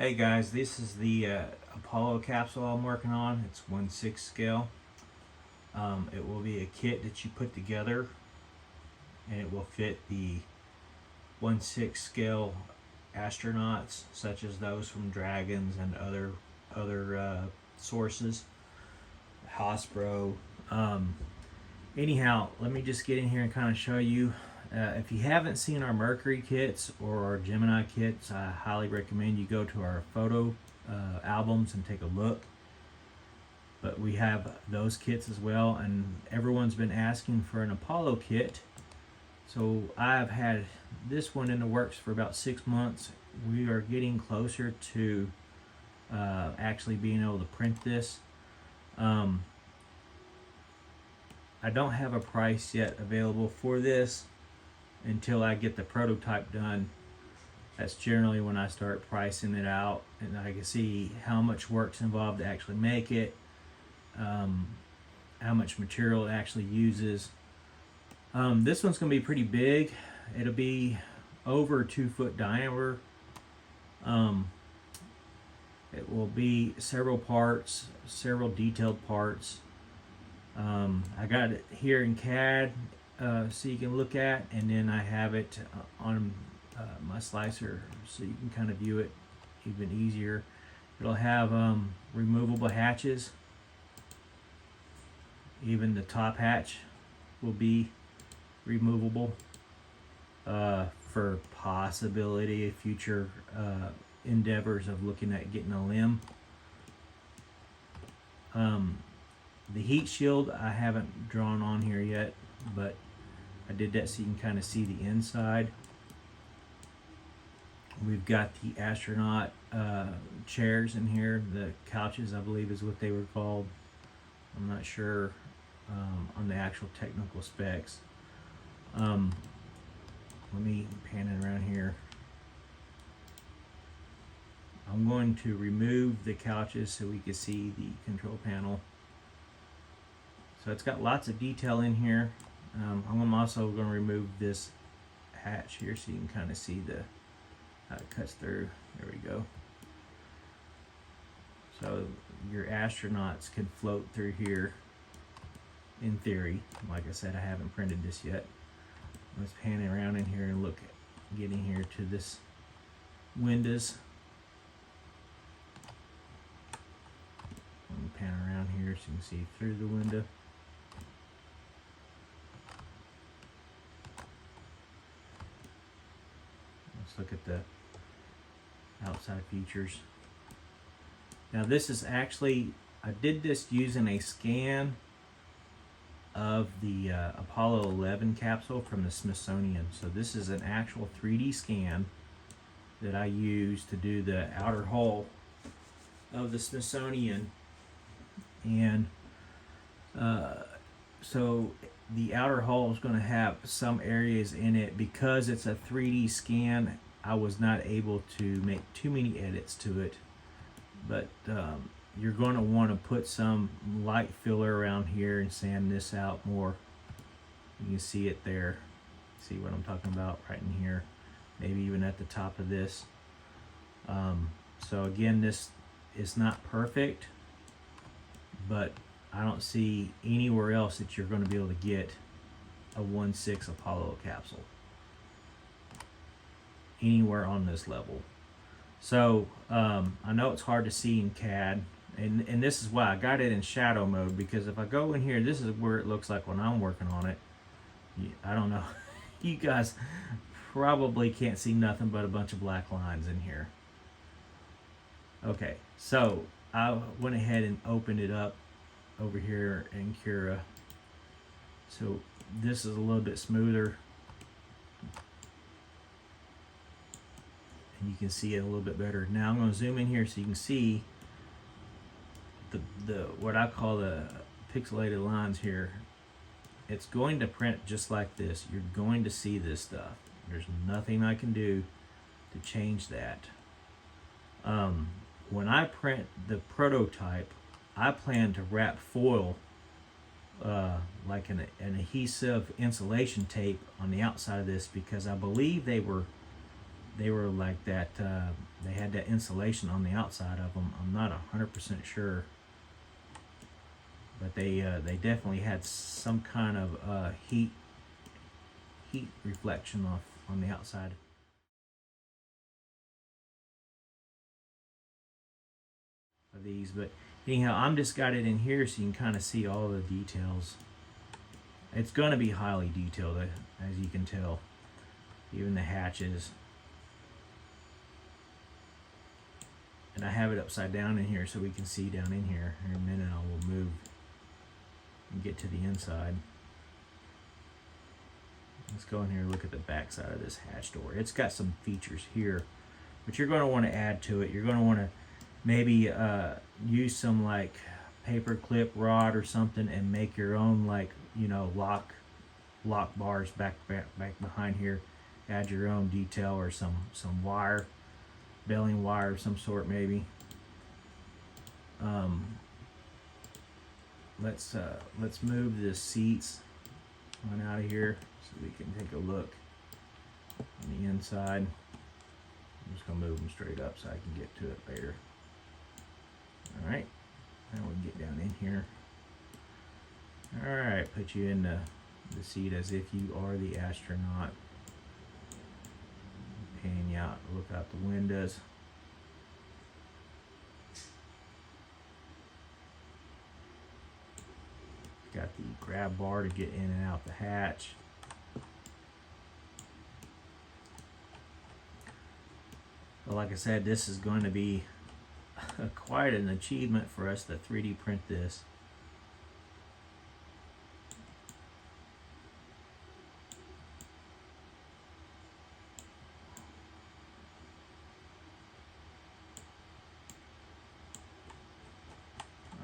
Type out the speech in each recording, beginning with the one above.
Hey guys, this is the Apollo capsule I'm working on. It's 1/6 scale. It will be a kit that you put together, and it will fit the 1/6 scale astronauts, such as those from Dragons and other sources, Hasbro. Anyhow, let me just get in here and kind of show you. If you haven't seen our Mercury kits or our Gemini kits, I highly recommend you go to our photo albums and take a look. But we have those kits as well, and everyone's been asking for an Apollo kit. So I've had this one in the works for about 6 months. We are getting closer to actually being able to print this. I don't have a price yet available for this until I get the prototype done. That's generally when I start pricing it out, and I can see how much work's involved to actually make it, how much material it actually uses. This one's going to be pretty big. It'll be over 2 foot diameter. It will be several parts, several detailed parts. I got it here in CAD so you can look at, and then I have it on my slicer so you can kind of view it even easier. It'll have removable hatches. Even the top hatch will be removable for possibility of future endeavors of looking at getting a limb. The heat shield I haven't drawn on here yet, but I did that so you can kind of see the inside. We've got the astronaut chairs in here. The couches, I believe, is what they were called. I'm not sure on the actual technical specs. Let me pan it around here. I'm going to remove the couches so we can see the control panel. So it's got lots of detail in here. I'm also going to remove this hatch here so you can kind of see how it cuts through. There we go. So your astronauts can float through here in theory. Like I said, I haven't printed this yet. Let's pan it around in here and look at getting here to this windows. Let me pan around here so you can see through the window. Let's look at the outside features. Now this is actually, I did this using a scan of the Apollo 11 capsule from the Smithsonian. So this is an actual 3D scan that I used to do the outer hull of the Smithsonian. And so the outer hull is going to have some areas in it. Because it's a 3D scan, I was not able to make too many edits to it. But you're going to want to put some light filler around here and sand this out more. You can see it there. See what I'm talking about right in here. Maybe even at the top of this. So again, this is not perfect, but I don't see anywhere else that you're going to be able to get a 1/6 Apollo capsule anywhere on this level. So I know it's hard to see in CAD, and this is why I got it in shadow mode, because if I go in here, this is where it looks like when I'm working on it. I don't know. You guys probably can't see nothing but a bunch of black lines in here. Okay, so I went ahead and opened it up over here in Cura. So this is a little bit smoother. And you can see it a little bit better. Now I'm going to zoom in here so you can see the what I call the pixelated lines here. It's going to print just like this. You're going to see this stuff. There's nothing I can do to change that. When I print the prototype, I plan to wrap foil like an adhesive insulation tape on the outside of this, because I believe they were they were like that. They had that insulation on the outside of them. I'm not 100% sure, but they definitely had some kind of heat reflection off on the outside of these. But anyhow, I'm just got it in here so you can kind of see all the details. It's going to be highly detailed, as you can tell, even the hatches. And I have it upside down in here so we can see down in here. In a minute I will move and get to the inside. Let's go in here and look at the back side of this hatch door. It's got some features here, but you're going to want to add to it. You're going to want to maybe use some like paper clip rod or something and make your own, like, you know, lock bars back behind here. Add your own detail or some wire, baling wire of some sort maybe. Let's move the seats on out of here so we can take a look on the inside. I'm just gonna move them straight up so I can get to it later. All right, now we can get down in here. All right, put you in the seat as if you are the astronaut. Pan you out, look out the windows. Got the grab bar to get in and out the hatch. But like I said, this is going to be quite an achievement for us to 3D print this.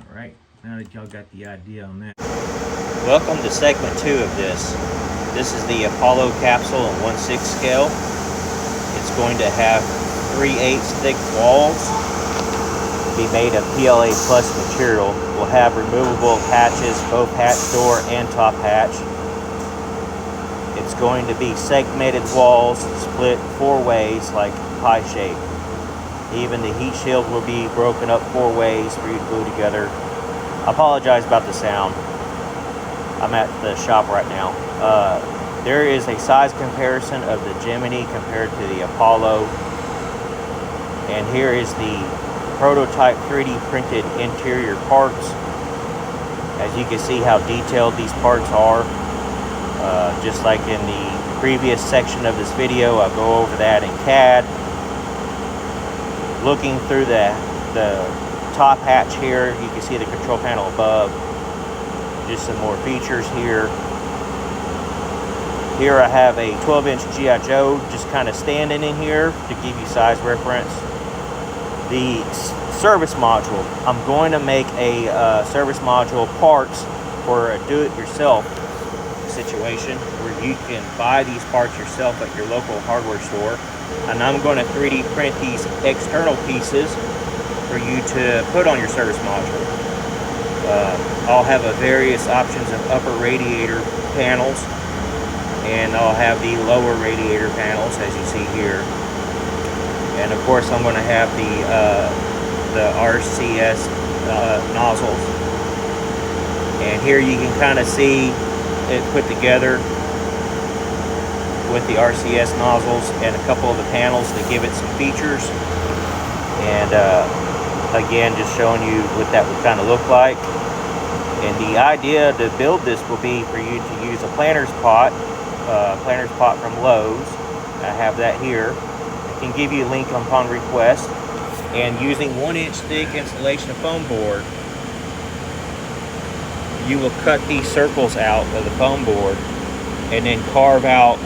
All right, now that y'all got the idea on that. Welcome to segment 2 of this. This is the Apollo capsule in 1/6 scale. It's going to have 3/8 thick walls, be made of PLA plus material. Will have removable hatches, both hatch door and top hatch. It's going to be segmented walls, split 4 ways like pie shape. Even the heat shield will be broken up 4 ways for you to glue together. I apologize about the sound. I'm at the shop right now. There is a size comparison of the Gemini compared to the Apollo. And here is the prototype 3D printed interior parts. As you can see how detailed these parts are. Just like in the previous section of this video, I'll go over that in CAD. Looking through the top hatch here, you can see the control panel above. Just some more features here. Here I have a 12-inch G.I. Joe just kind of standing in here to give you size reference. The service module, I'm going to make a service module parts for a do-it-yourself situation where you can buy these parts yourself at your local hardware store. And I'm going to 3D print these external pieces for you to put on your service module. I'll have various options of upper radiator panels, and I'll have the lower radiator panels as you see here. And of course I'm going to have the RCS nozzles. And here you can kind of see it put together with the RCS nozzles and a couple of the panels to give it some features. And again, just showing you what that would kind of look like. And the idea to build this will be for you to use a planter's pot from Lowe's. I have that here. I can give you a link upon request. And using 1-inch thick insulation foam board, you will cut these circles out of the foam board and then carve out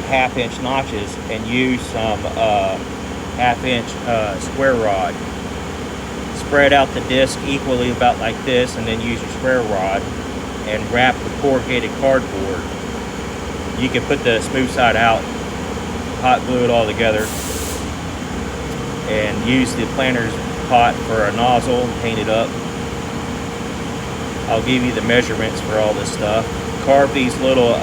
1/2-inch notches and use some 1/2-inch square rod. Spread out the disc equally about like this, and then use your square rod and wrap the corrugated cardboard. You can put the smooth side out, hot glue it all together, and use the planter's pot for a nozzle and paint it up. I'll give you the measurements for all this stuff. Carve these little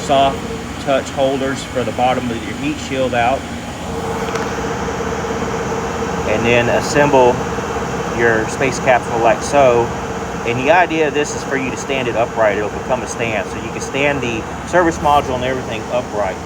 soft touch holders for the bottom of your heat shield out. and then assemble your space capsule like so. And the idea of this is for you to stand it upright. It'll become a stand, so you can stand the service module and everything upright.